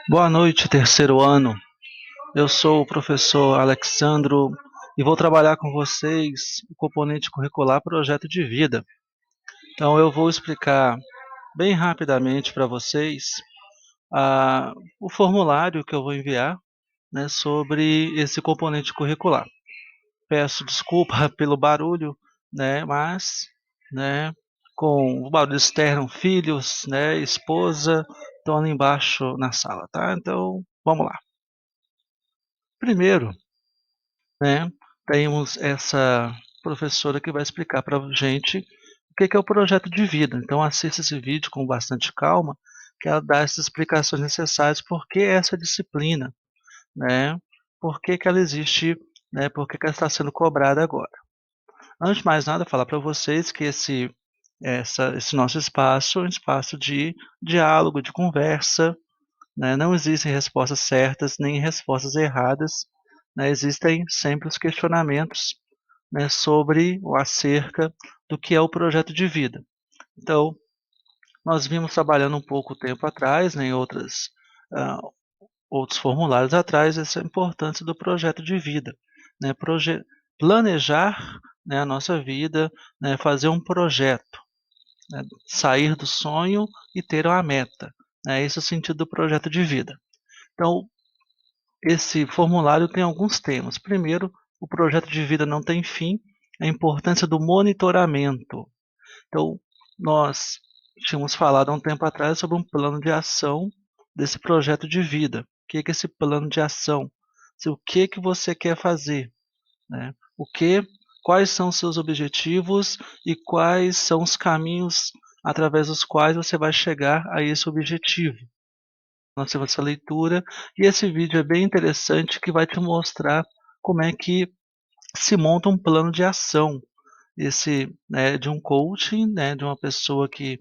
Boa noite, terceiro ano. Eu sou o professor Alexandro e vou trabalhar com vocês o componente curricular Projeto de Vida. Então, eu vou explicar bem rapidamente para vocês o formulário que eu vou enviar, né, sobre esse componente curricular. Peço desculpa pelo barulho, né, mas, né, com o barulho externo, filhos, né, esposa, estão ali embaixo na sala, tá? Então, vamos lá. Primeiro, né, temos essa professora que vai explicar para a gente o que é o projeto de vida. Então, assista esse vídeo com bastante calma, que ela dá essas explicações necessárias por que essa disciplina, né, por que ela existe, né, por que ela está sendo cobrada agora. Antes de mais nada, falar para vocês que esse nosso espaço é um espaço de diálogo, de conversa, né? Não existem respostas certas nem respostas erradas, né? Existem sempre os questionamentos, né, sobre ou acerca do que é o projeto de vida. Então, nós vimos trabalhando um pouco tempo atrás, né, em ah, outros formulários atrás, essa importância do projeto de vida, né, planejar, né, a nossa vida, né, fazer um projeto, né, sair do sonho e ter uma meta. Né, esse é o sentido do projeto de vida. Então, esse formulário tem alguns temas. Primeiro, o projeto de vida não tem fim, a importância do monitoramento. Então, nós tínhamos falado há um tempo atrás sobre um plano de ação desse projeto de vida. O que é esse plano de ação? O que você quer fazer, né? Quais são os seus objetivos e quais são os caminhos através dos quais você vai chegar a esse objetivo. Nós temos essa leitura e esse vídeo é bem interessante que vai te mostrar como é que se monta um plano de ação né, de um coaching, né, de uma pessoa que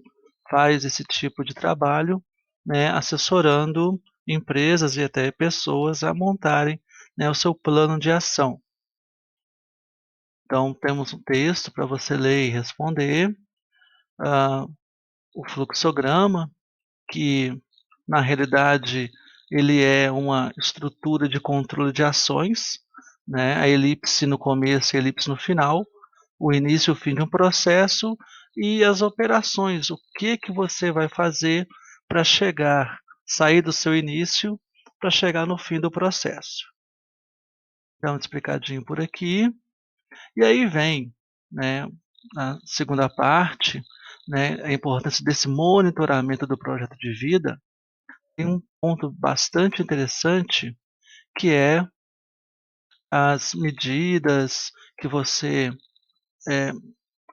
faz esse tipo de trabalho, né, assessorando empresas e até pessoas a montarem, né, o seu plano de ação. Então, temos um texto para você ler e responder, o fluxograma, que na realidade ele é uma estrutura de controle de ações, né? A elipse no começo e a elipse no final, o início e o fim de um processo e as operações, o que você vai fazer para sair do seu início para chegar no fim do processo. Dá uma explicadinho por aqui. E aí vem, né, a segunda parte, né, a importância desse monitoramento do projeto de vida. Tem um ponto bastante interessante, que é as medidas que você eh,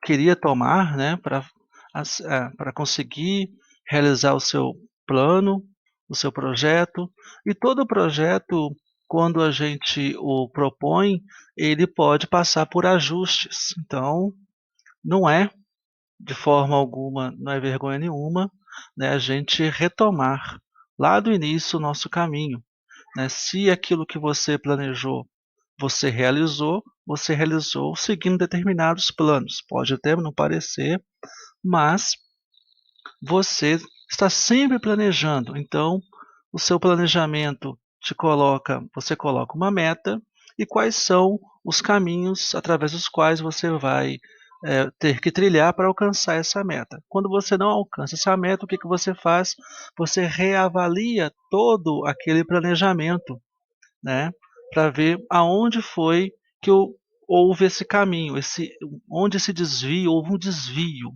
queria tomar, né, para conseguir realizar o seu plano, o seu projeto. E todo projeto, quando a gente o propõe, ele pode passar por ajustes. Então, não é de forma alguma, não é vergonha nenhuma, né, a gente retomar lá do início o nosso caminho, né? Se aquilo que você planejou você realizou seguindo determinados planos. Pode até não parecer, mas você está sempre planejando. Então, o seu planejamento você coloca uma meta e quais são os caminhos através dos quais você vai ter que trilhar para alcançar essa meta. Quando você não alcança essa meta, o que você faz? Você reavalia todo aquele planejamento, né, para ver aonde foi que houve esse caminho, onde esse desvio, houve um desvio,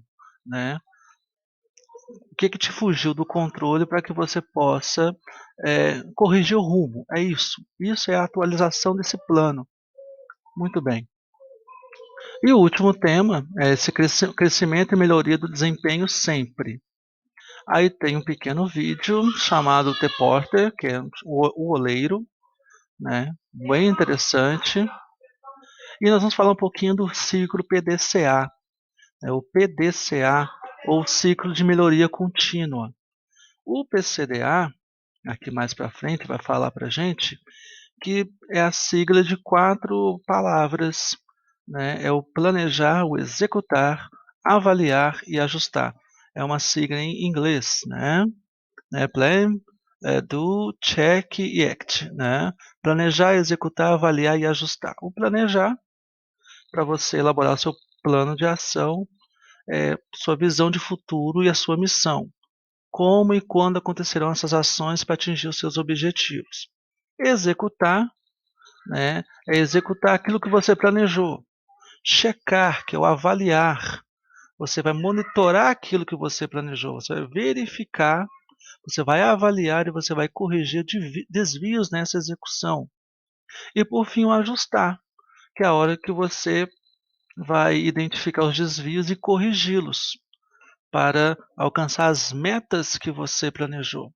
né? O que te fugiu do controle para que você possa corrigir o rumo. É isso. Isso é a atualização desse plano. Muito bem. E o último tema é esse crescimento e melhoria do desempenho sempre. Aí tem um pequeno vídeo chamado The Porter, que é o oleiro, né? Bem interessante. E nós vamos falar um pouquinho do ciclo PDCA, né? O PDCA, ou ciclo de melhoria contínua. O PCDA, aqui mais para frente, vai falar para a gente que é a sigla de 4 palavras, né? É o planejar, o executar, avaliar e ajustar. É uma sigla em inglês, né? Plan, do check e act, né? Planejar, executar, avaliar e ajustar. O planejar, para você elaborar o seu plano de ação, sua visão de futuro e a sua missão. Como e quando acontecerão essas ações para atingir os seus objetivos. Executar, né, é executar aquilo que você planejou. Checar, que é o avaliar. Você vai monitorar aquilo que você planejou, você vai verificar, você vai avaliar e você vai corrigir desvios nessa execução. E por fim, o ajustar, que é a hora que você vai identificar os desvios e corrigi-los para alcançar as metas que você planejou.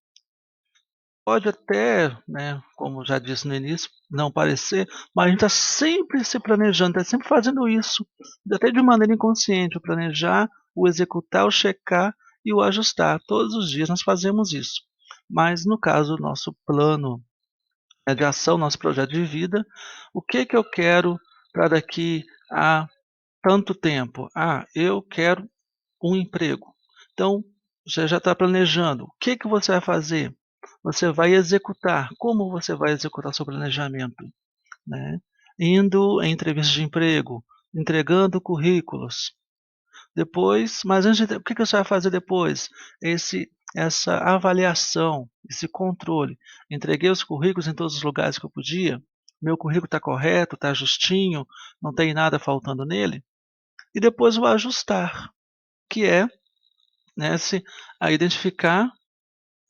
Pode até, né, como já disse no início, não parecer, mas a gente está sempre se planejando, está sempre fazendo isso, até de maneira inconsciente, o planejar, o executar, o checar e o ajustar. Todos os dias nós fazemos isso. Mas no caso, o nosso plano, né, de ação, nosso projeto de vida, o que que eu quero para daqui a tanto tempo? Ah, eu quero um emprego. Então, você já está planejando. O que que você vai fazer? Você vai executar. Como você vai executar seu planejamento? Né? Indo em entrevistas de emprego, entregando currículos. Depois, mas antes de, o que que você vai fazer depois? Essa avaliação, esse controle. Entreguei os currículos em todos os lugares que eu podia? Meu currículo está correto, está justinho, não tem nada faltando nele? E depois o ajustar, que é, né, a identificar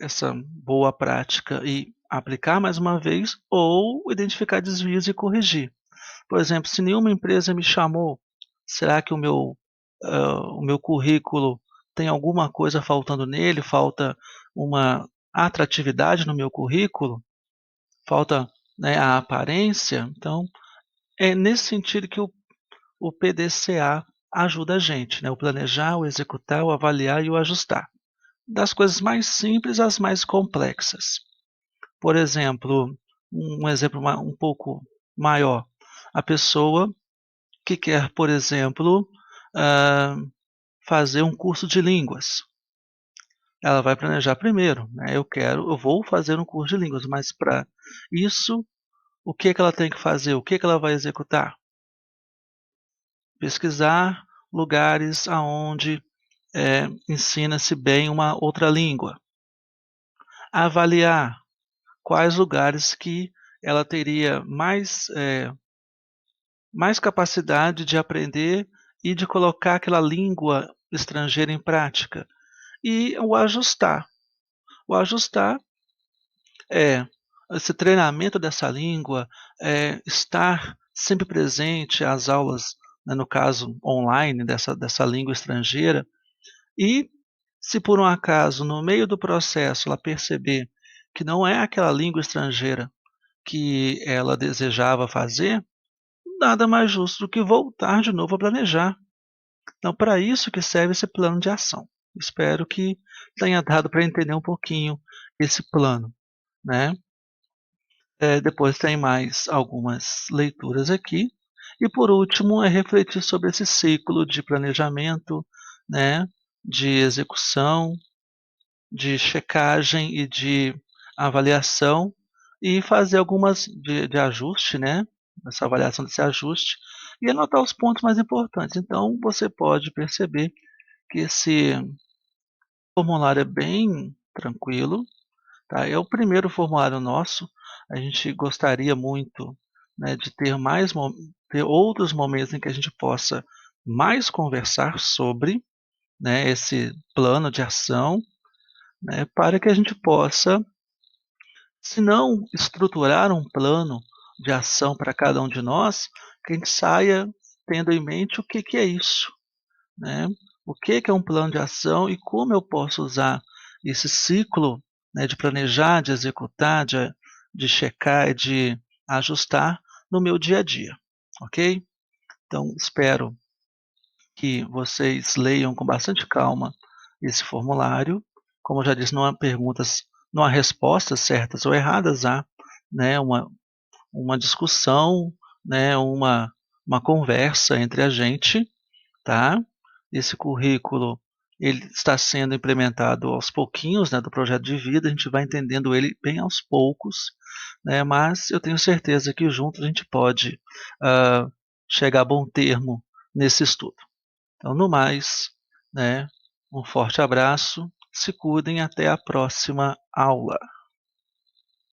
essa boa prática e aplicar mais uma vez, ou identificar desvios e corrigir. Por exemplo, se nenhuma empresa me chamou, será que o meu currículo tem alguma coisa faltando nele? Falta uma atratividade no meu currículo? Falta, né, a aparência? Então, é nesse sentido que o PDCA ajuda a gente, né? O planejar, o executar, o avaliar e o ajustar. Das coisas mais simples às mais complexas. Por exemplo, um exemplo um pouco maior, a pessoa que quer, por exemplo, ah, fazer um curso de línguas. Ela vai planejar primeiro, né? Eu vou fazer um curso de línguas, mas para isso, o que que ela tem que fazer? O que que ela vai executar? Pesquisar lugares aonde ensina-se bem uma outra língua. Avaliar quais lugares que ela teria mais capacidade de aprender e de colocar aquela língua estrangeira em prática. E o ajustar. O ajustar é esse treinamento dessa língua, estar sempre presente às aulas, né, no caso online, dessa língua estrangeira. E se por um acaso, no meio do processo, ela perceber que não é aquela língua estrangeira que ela desejava fazer, nada mais justo do que voltar de novo a planejar. Então, para isso que serve esse plano de ação. Espero que tenha dado para entender um pouquinho esse plano, né? Depois tem mais algumas leituras aqui. E por último, é refletir sobre esse ciclo de planejamento, né, de execução, de checagem e de avaliação, e fazer algumas de ajuste, né, essa avaliação desse ajuste, e anotar os pontos mais importantes. Então, você pode perceber que esse formulário é bem tranquilo, tá? É o primeiro formulário nosso. A gente gostaria muito, né, de ter ter outros momentos em que a gente possa mais conversar sobre, né, esse plano de ação, né, para que a gente possa, se não estruturar um plano de ação para cada um de nós, que a gente saia tendo em mente o que que é isso, né? O que que é um plano de ação e como eu posso usar esse ciclo, né, de planejar, de executar, de checar e de ajustar no meu dia a dia, ok? Então, espero que vocês leiam com bastante calma esse formulário. Como eu já disse, não há perguntas, não há respostas certas ou erradas, há, né, uma discussão, né, uma conversa entre a gente, tá? Esse currículo ele está sendo implementado aos pouquinhos, né, do projeto de vida, a gente vai entendendo ele bem aos poucos, né, mas eu tenho certeza que juntos a gente pode chegar a bom termo nesse estudo. Então, no mais, né, um forte abraço, se cuidem, até a próxima aula.